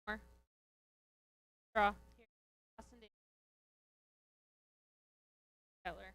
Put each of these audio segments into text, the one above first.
More. Draw. Here. Austin Davis. Keller.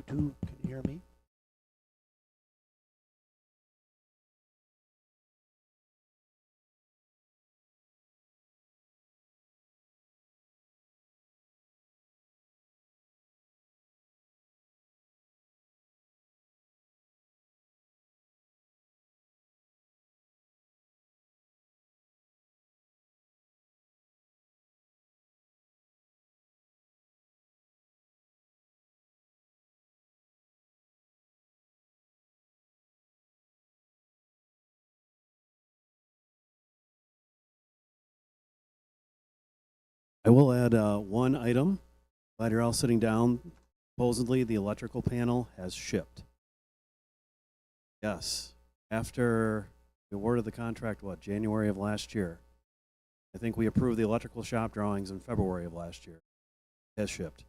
can you hear me? I will add one item. Glad you're all sitting down. Supposedly, the electrical panel has shipped. Yes. After we awarded the contract, what, January of last year? I think we approved the electrical shop drawings in February of last year. It has shipped.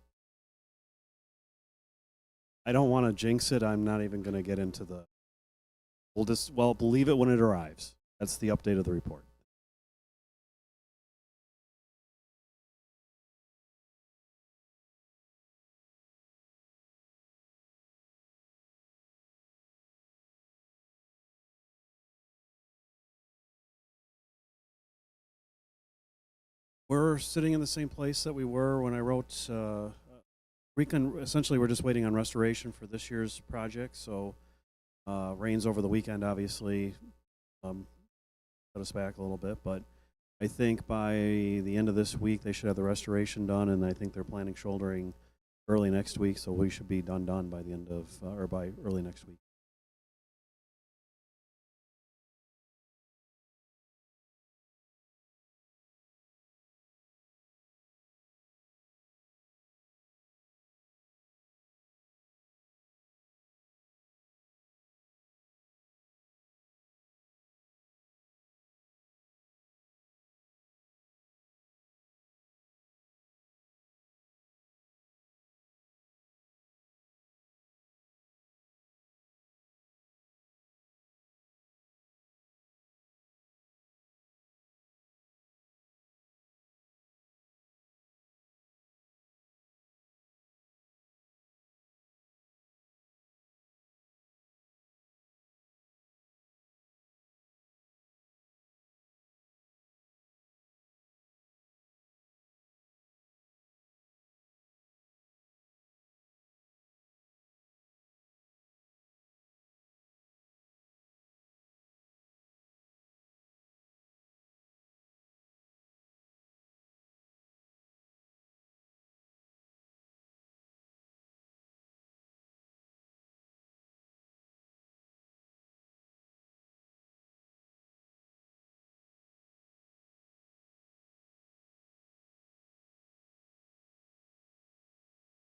I don't want to jinx it. I'm not even going to get into the. Well, believe it when it arrives. That's the update of the report. We're sitting in the same place that we were when I wrote. Essentially, we're just waiting on restoration for this year's project. So, rains over the weekend obviously set us back a little bit, but I think by the end of this week they should have the restoration done, and I think they're planning shouldering early next week. So we should be done by the end of or by early next week.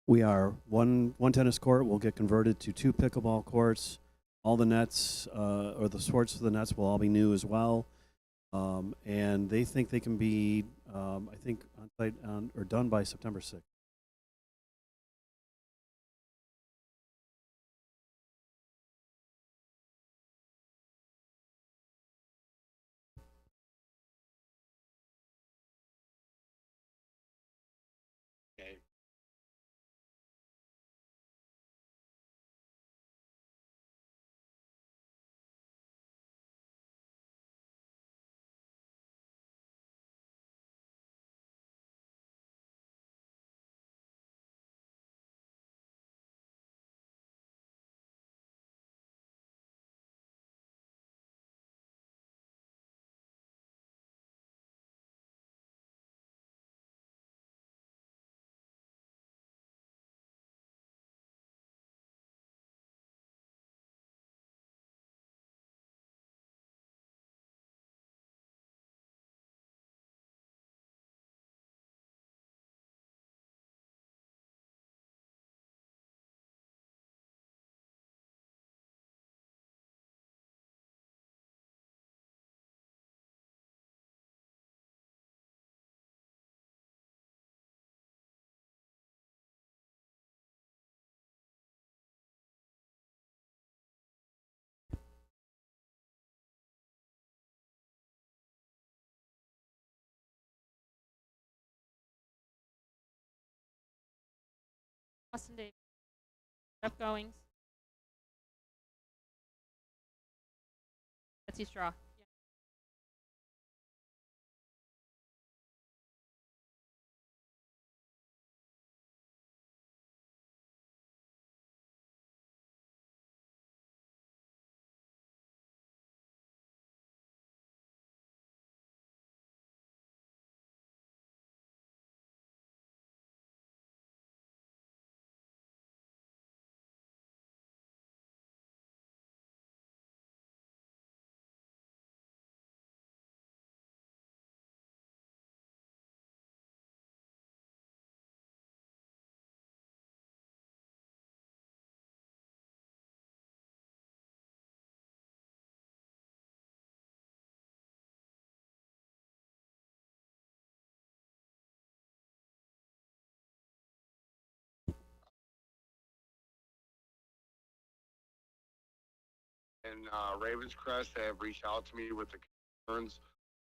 We are one tennis court will get converted to 2 pickleball courts. All the nets or the sorts of the nets will all be new as well, and they think they can be I think on site or done by September 6th. Okay. Austin Davis. Jeff Goings. Betsy Straw. And Ravenscrest have reached out to me with the concerns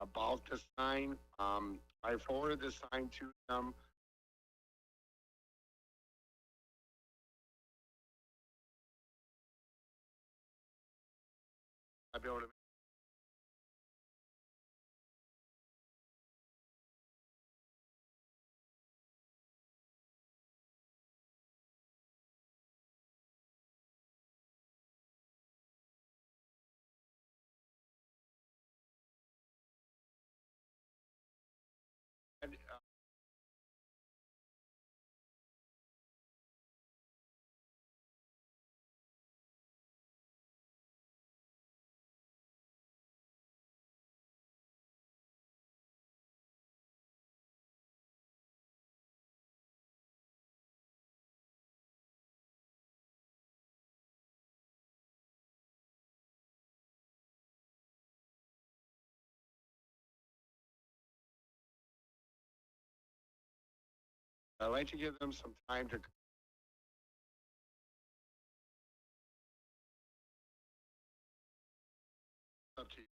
about the sign. I forwarded the sign to them. I'll be able to. I'd like to give them some time to. Up to you.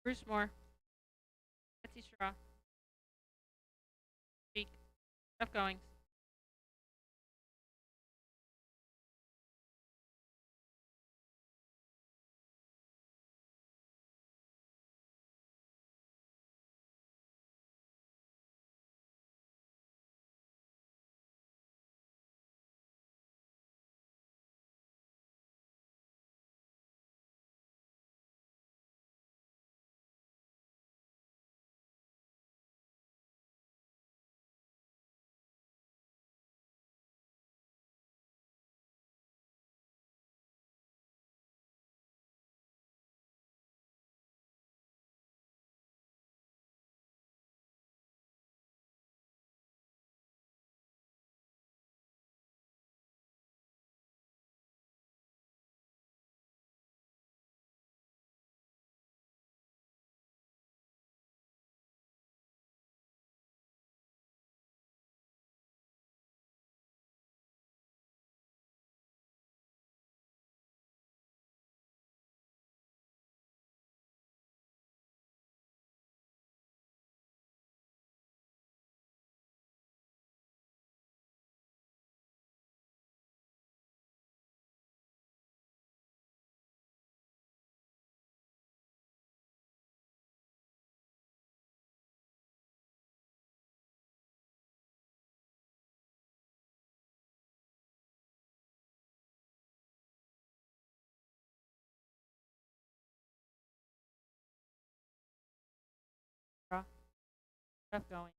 Bruce Moore. Betsy Straw. Speak. Jeff Goings. stuff going.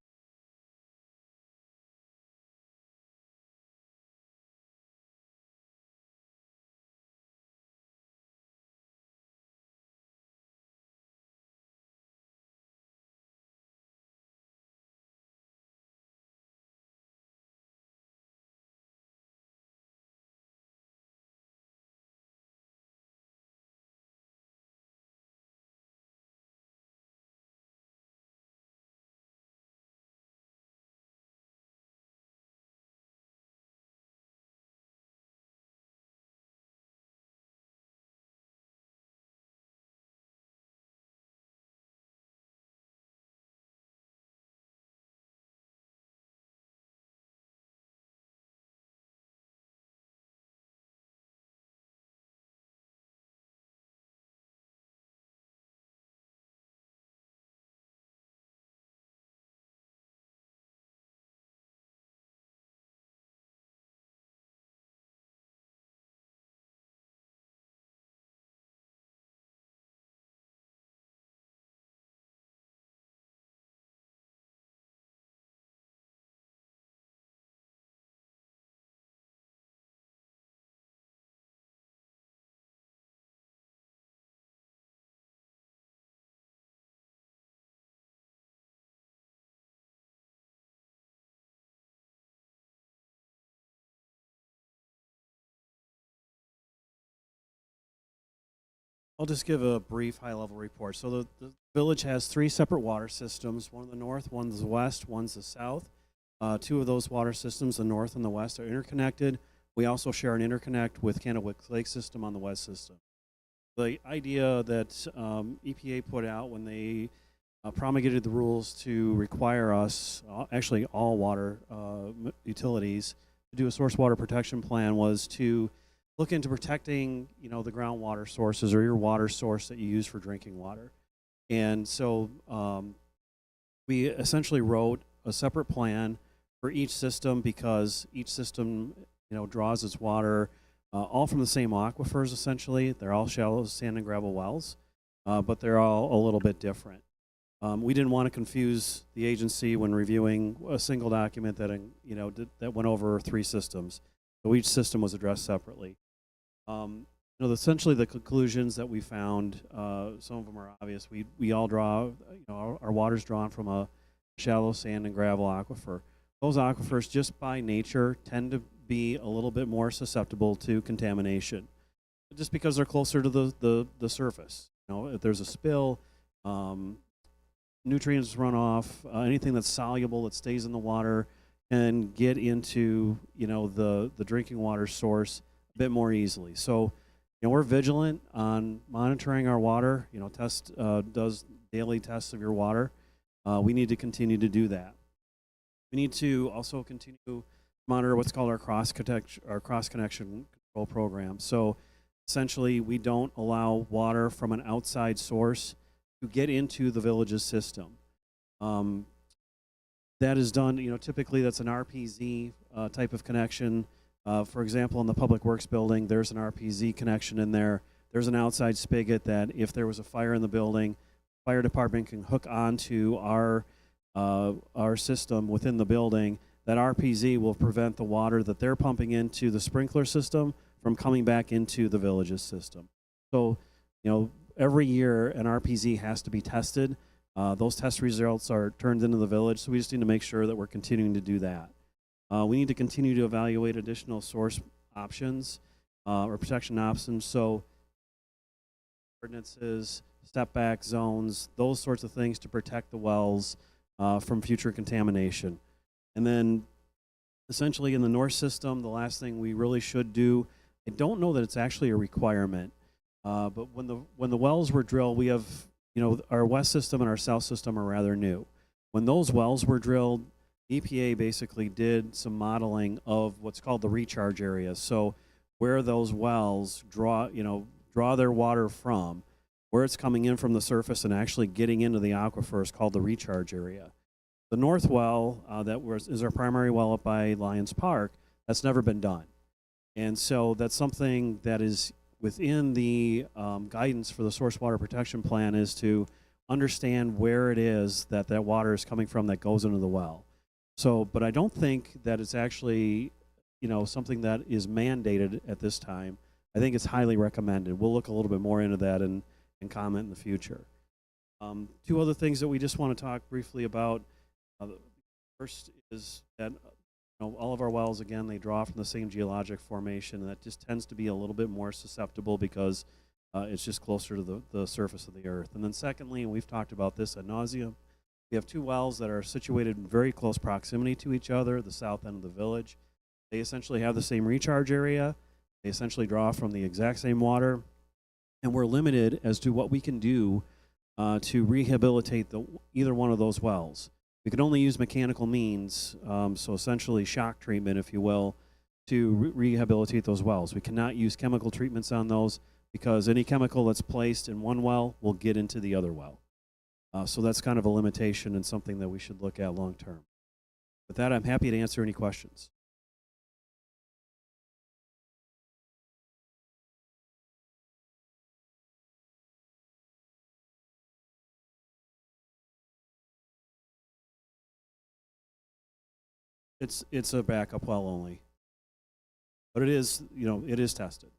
I'll just give a brief high-level report. So the village has three separate water systems, one in the north, one's the west, one's the south. Two of those water systems, the north and the west, are interconnected. We also share an interconnect with Candlewick Lake system on the west system. The idea that EPA put out when they promulgated the rules to require us, actually all water utilities, to do a source water protection plan was to look into protecting, the groundwater sources or your water source that you use for drinking water. And so we essentially wrote a separate plan for each system because each system, draws its water all from the same aquifers essentially. They're all shallow sand and gravel wells, but they're all a little bit different. We didn't want to confuse the agency when reviewing a single document that, that went over three systems. So each system was addressed separately. Essentially the conclusions that we found, some of them are obvious. We all draw, our water's drawn from a shallow sand and gravel aquifer. Those aquifers, just by nature, tend to be a little bit more susceptible to contamination, just because they're closer to the surface. If there's a spill, nutrients run off, anything that's soluble that stays in the water can get into the drinking water source a bit more easily. So we're vigilant on monitoring our water. Does daily tests of your water. We need to continue to do that. We need to also continue to monitor what's called our cross connection control program. So essentially, we don't allow water from an outside source to get into the village's system. That is done, typically that's an RPZ type of connection. For example, in the Public Works building, there's an RPZ connection in there. There's an outside spigot that if there was a fire in the building, fire department can hook onto our system within the building. That RPZ will prevent the water that they're pumping into the sprinkler system from coming back into the village's system. So, every year an RPZ has to be tested. Those test results are turned into the village, so we just need to make sure that we're continuing to do that. We need to continue to evaluate additional source options or protection options. So ordinances, step back zones, those sorts of things to protect the wells from future contamination. And then essentially in the north system, the last thing we really should do, I don't know that it's actually a requirement, but when the wells were drilled, we have, our west system and our south system are rather new. When those wells were drilled, EPA basically did some modeling of what's called the recharge areas. So where those wells draw their water from, where it's coming in from the surface and actually getting into the aquifer is called the recharge area. The north well is our primary well up by Lions Park. That's never been done. And so that's something that is within the guidance for the source water protection plan is to understand where it is that that water is coming from that goes into the well. So, but I don't think that it's actually, something that is mandated at this time. I think it's highly recommended. We'll look a little bit more into that and comment in the future. Two other things that we just want to talk briefly about. The first is that all of our wells, again, they draw from the same geologic formation, and that just tends to be a little bit more susceptible because it's just closer to the surface of the earth. And then secondly, and we've talked about this ad nauseum, we have two wells that are situated in very close proximity to each other, the south end of the village. They essentially have the same recharge area. They essentially draw from the exact same water, and we're limited as to what we can do to rehabilitate either one of those wells. We can only use mechanical means, so essentially shock treatment, if you will, to rehabilitate those wells. We cannot use chemical treatments on those because any chemical that's placed in one well will get into the other well. So that's kind of a limitation and something that we should look at long term. With that, I'm happy to answer any questions. It's a backup well only, but it is it is tested.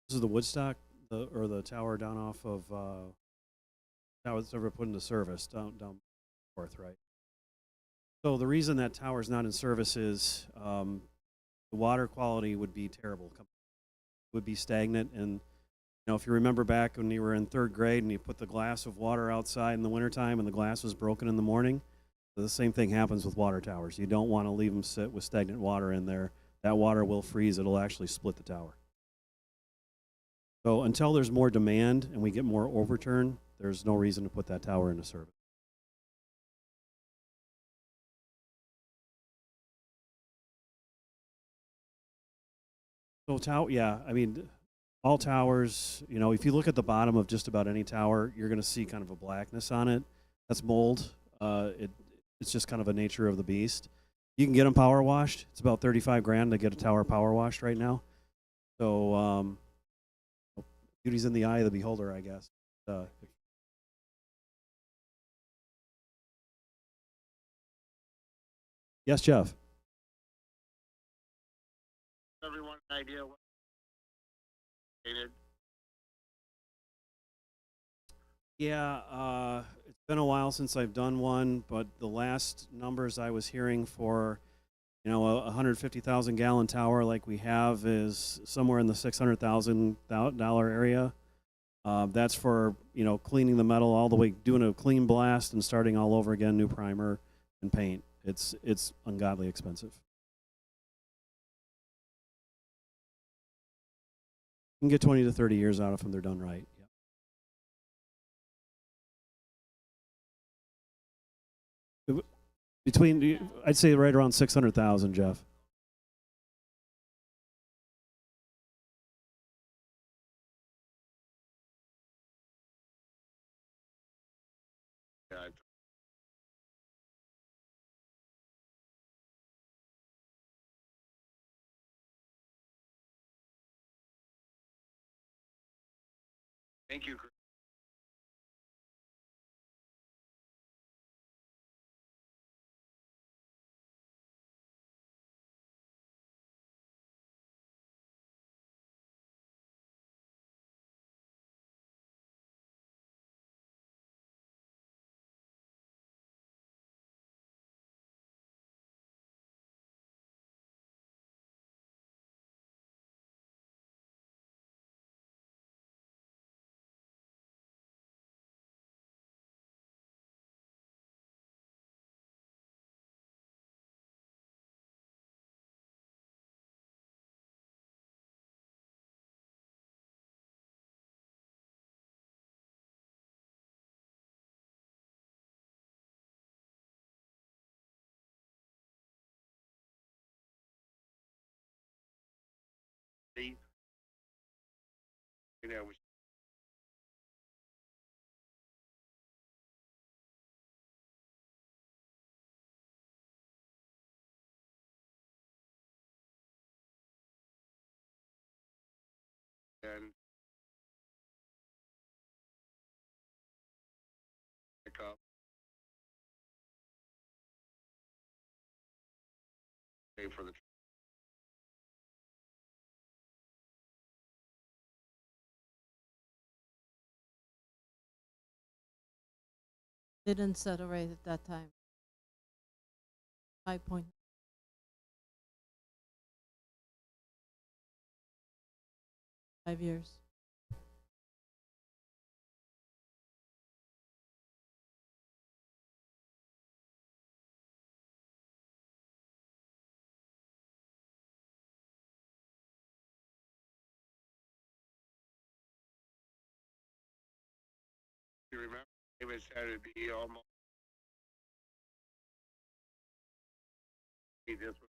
This is the Woodstock, or the tower down off of tower that's ever put into service down north, right? So the reason that tower is not in service is the water quality would be terrible. It would be stagnant, and if you remember back when you were in third grade and you put the glass of water outside in the wintertime and the glass was broken in the morning, the same thing happens with water towers. You don't want to leave them sit with stagnant water in there. That water will freeze. It'll actually split the tower. So until there's more demand and we get more overturn, there's no reason to put that tower into service. So yeah, I mean, all towers, if you look at the bottom of just about any tower, you're going to see kind of a blackness on it. That's mold. It's just kind of a nature of the beast. You can get them power washed. It's about 35 grand to get a tower power washed right now. So beauty's in the eye of the beholder, I guess. Yes, Jeff. Everyone, an idea what stated. Yeah, it's been a while since I've done one, but the last numbers I was hearing for, a 150,000 gallon tower like we have is somewhere in the $600,000 area. That's for cleaning the metal all the way, doing a clean blast and starting all over again, new primer and paint. It's ungodly expensive. You can get 20 to 30 years out of them. They're done right. Yeah. Between, I'd say right around 600,000, Jeff. Yeah, thank you. You know, pickup. Pay for the. Didn't set a rate at that time. 5 point. Five years. You remember, David said it'd be almost. This was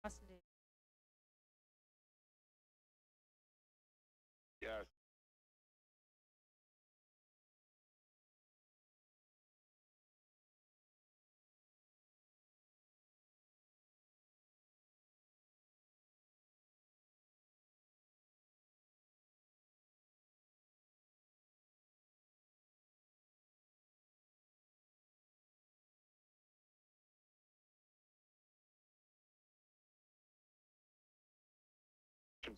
Austin Davis. yes. To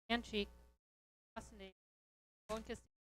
Antique. Austin Davis. Owen Castillo.